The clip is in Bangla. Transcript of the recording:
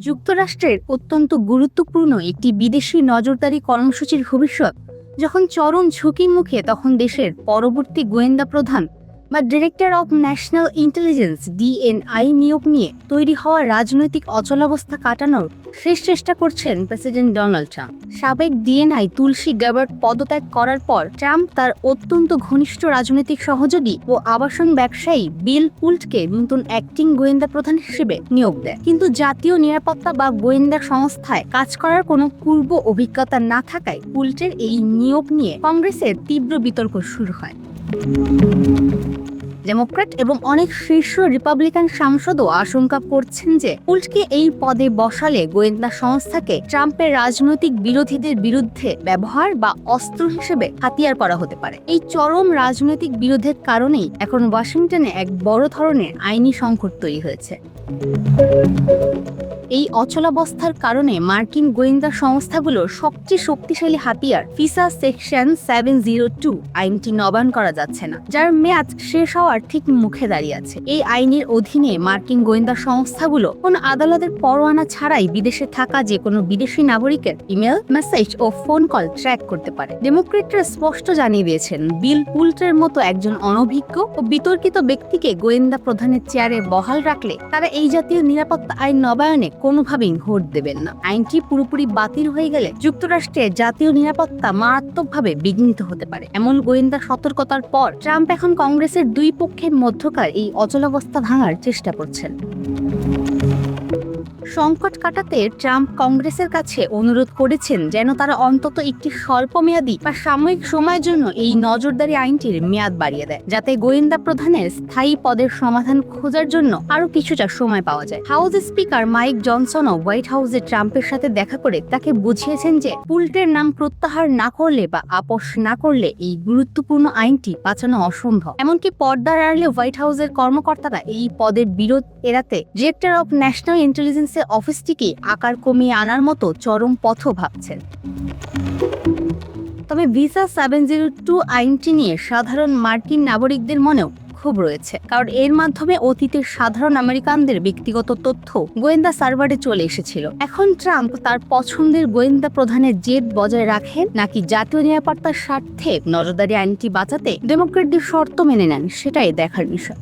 যুক্তরাষ্ট্রের অত্যন্ত গুরুত্বপূর্ণ একটি বিদেশি নজরদারি কর্মসূচির ভবিষ্যৎ যখন চরম ঝুঁকির মুখে, তখন দেশের পরবর্তী গোয়েন্দা প্রধান বা director of national intelligence DNI নিয়োগ নিয়ে তৈরি হওয়া রাজনৈতিক অচলাবস্থা কাটানোর শেষ চেষ্টা করছেন প্রেসিডেন্ট ডোনাল্ড ট্রাম্প। সাবেক ডিএনআই তুলসী গ্যাবার্ড পদত্যাগ করার পর ট্রাম্প তার অত্যন্ত ঘনিষ্ঠ রাজনৈতিক সহযোগী ও আবাসন ব্যবসায়ী বিল পুল্টকে নতুন অ্যাক্টিং গোয়েন্দা প্রধান হিসেবে নিয়োগ দেয়। কিন্তু জাতীয় নিরাপত্তা বা গোয়েন্দা সংস্থায় কাজ করার কোনো পূর্ব অভিজ্ঞতা না থাকায় পুল্টের এই নিয়োগ নিয়ে কংগ্রেসের তীব্র বিতর্ক শুরু হয়। ডেমোক্র্যাট এবং অনেক শীর্ষ রিপাবলিকান সাংসদও আশঙ্কা করছেন যে পুল্টকে এই পদে বসালে গোয়েন্দা সংস্থাকে ট্রাম্পের রাজনৈতিক বিরোধীদের বিরুদ্ধে ব্যবহার বা অস্ত্র হিসেবে হাতিয়ার করা হতে পারে। এই চরম রাজনৈতিক বিরোধের কারণেই এখন ওয়াশিংটনে এক বড় ধরনের আইনি সংকট তৈরি হয়েছে। এই অচলাবস্থার কারণে মার্কিন গোয়েন্দা সংস্থাগুলোর সবচেয়ে শক্তিশালী হাতিয়ার ফিসা সেকশন 702 আইনটি নবায়ন করা যাচ্ছে না, যার মেয়াদ শেষ হওয়ার ঠিক মুখে দাঁড়িয়ে আছে। এই আইনের অধীনে মার্কিন গোয়েন্দা সংস্থাগুলো কোনো আদালতের পরোয়ানা ছাড়াই বিদেশে থাকা যে কোনো বিদেশি নাগরিকের ইমেল, মেসেজ ও ফোন কল ট্র্যাক করতে পারে। ডেমোক্রেটরা স্পষ্ট জানিয়ে দিয়েছেন, বিল পুল্টের মতো একজন অনভিজ্ঞ ও বিতর্কিত ব্যক্তিকে গোয়েন্দা প্রধানের চেয়ারে বহাল রাখলে তারা এই জাতীয় নিরাপত্তা আইন নবায়নে কোনোভাবেই ভোট দেবেন না। আইনটি পুরোপুরি বাতিল হয়ে গেলে যুক্তরাষ্ট্রের জাতীয় নিরাপত্তা মারাত্মকভাবে বিঘ্নিত হতে পারে। এমন গোয়েন্দা সতর্কতার পর ট্রাম্প এখন কংগ্রেসের দুই পক্ষের মধ্যকার এই অচলাবস্থা ভাঙার চেষ্টা করছেন। সংকট কাটাতে ট্রাম্প কংগ্রেসের কাছে অনুরোধ করেছেন যেন তারা অন্তত একটি স্বল্পমেয়াদী বা সাময়িক সময়ের জন্য এই নজরদারি আইনটির মেয়াদ বাড়িয়ে দেয়, যাতে গোয়েন্দা প্রধানের স্থায়ী পদের সমাধান খোঁজার জন্য আরো কিছুটা সময় পাওয়া যায়। হাউস স্পিকার মাইক জনসনও হোয়াইট হাউসে ট্রাম্পের সাথে দেখা করে তাকে বুঝিয়েছেন যে পুল্টের নাম প্রত্যাহার না করলে বা আপোষ না করলে এই গুরুত্বপূর্ণ আইনটি বাঁচানো অসম্ভব। এমনকি পর্দার আড়ালে হোয়াইট হাউসের কর্মকর্তারা এই পদের বিরোধ এড়াতে ডিরেক্টর অব ন্যাশনাল ইন্টেলিজেন্স অফিসটিকে আকার কমিয়ে আনার মতো চরম পথও ভাবছেন। তবে ভিসা 702 আইনটি নিয়ে সাধারণ মার্কিন নাগরিকদের মনেও ক্ষোভ রয়েছে, কারণ এর মাধ্যমে অতীতের সাধারণ আমেরিকানদের ব্যক্তিগত তথ্য গোয়েন্দা সার্ভারে চলে এসেছিল। এখন ট্রাম্প তার পছন্দের গোয়েন্দা প্রধানের জেদ বজায় রাখেন নাকি জাতীয় নিরাপত্তার স্বার্থে নজরদারি আইনটি বাঁচাতে ডেমোক্রেটদের শর্ত মেনে নেন, সেটাই দেখার বিষয়।